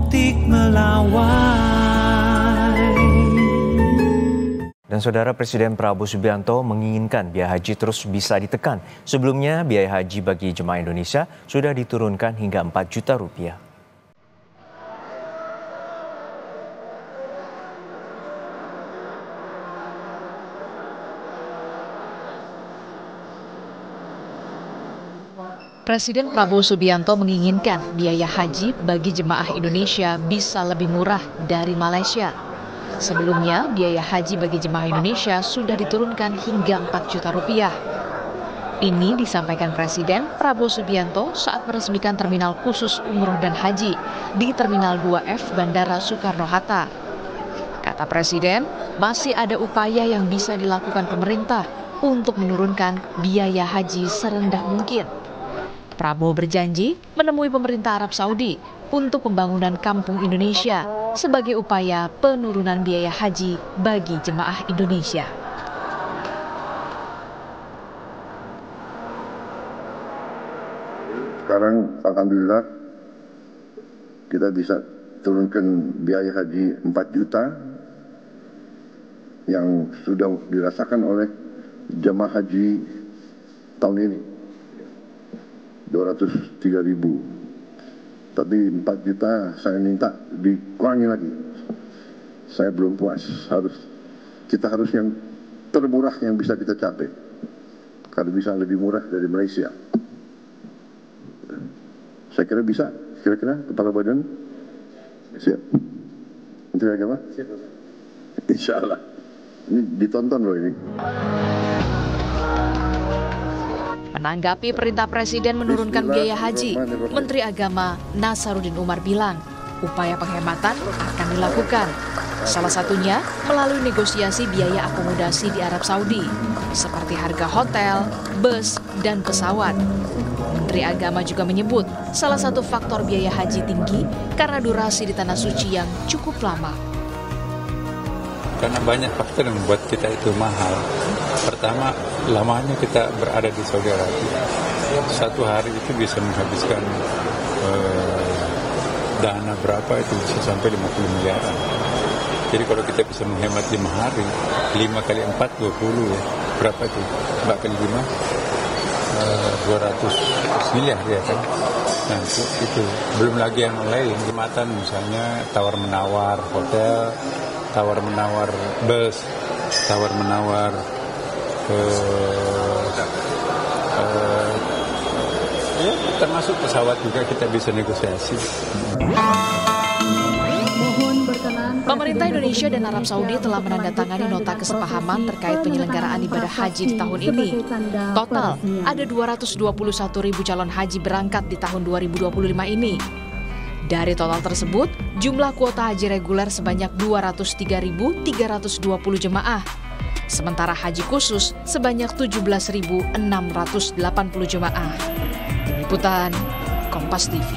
optik melawai. Dan Saudara, Presiden Prabowo Subianto menginginkan biaya haji terus bisa ditekan. Sebelumnya, biaya haji bagi jemaah Indonesia sudah diturunkan hingga 4 juta rupiah. Presiden Prabowo Subianto menginginkan biaya haji bagi jemaah Indonesia bisa lebih murah dari Malaysia. Sebelumnya, biaya haji bagi jemaah Indonesia sudah diturunkan hingga 4 juta rupiah. Ini disampaikan Presiden Prabowo Subianto saat meresmikan terminal khusus umroh dan haji di Terminal 2F Bandara Soekarno-Hatta. Kata Presiden, masih ada upaya yang bisa dilakukan pemerintah untuk menurunkan biaya haji serendah mungkin. Prabowo berjanji menemui pemerintah Arab Saudi untuk pembangunan Kampung Indonesia sebagai upaya penurunan biaya haji bagi jemaah Indonesia. Sekarang alhamdulillah kita bisa turunkan biaya haji 4 juta yang sudah dirasakan oleh jemaah haji tahun ini. 203.000. Tapi 4 juta saya minta dikurangi lagi. Saya belum puas. Kita harus yang termurah yang bisa kita capai. Kalau bisa lebih murah dari Malaysia. Saya kira bisa. Kira-kira Kepala Badan siap. Menteri Agama? Siap. Insya Allah. Ini ditonton loh ini. Menanggapi perintah Presiden menurunkan biaya haji, Menteri Agama Nasaruddin Umar bilang, upaya penghematan akan dilakukan. Salah satunya melalui negosiasi biaya akomodasi di Arab Saudi, seperti harga hotel, bus, dan pesawat. Menteri Agama juga menyebut salah satu faktor biaya haji tinggi karena durasi di Tanah Suci yang cukup lama. Karena banyak faktor yang membuat kita itu mahal. Pertama, lamanya kita berada di Saudi Arabia. Satu hari itu bisa menghabiskan dana berapa itu bisa sampai 50 miliaran. Jadi kalau kita bisa menghemat 5 hari, 5 kali 4, 20 ya. Berapa itu? 4 kali 5, 200 miliar ya kan. Nah itu belum lagi yang lain. Jembatan misalnya tawar-menawar hotel, tawar-menawar bus, tawar-menawar ya, termasuk pesawat juga kita bisa negosiasi. Pemerintah Indonesia dan Arab Saudi telah menandatangani nota kesepahaman terkait penyelenggaraan ibadah haji di tahun ini. Total ada 221.000 calon haji berangkat di tahun 2025 ini. Dari total tersebut, jumlah kuota haji reguler sebanyak 203.320 jemaah. Sementara haji khusus sebanyak 17.680 jemaah. Liputan Kompas TV.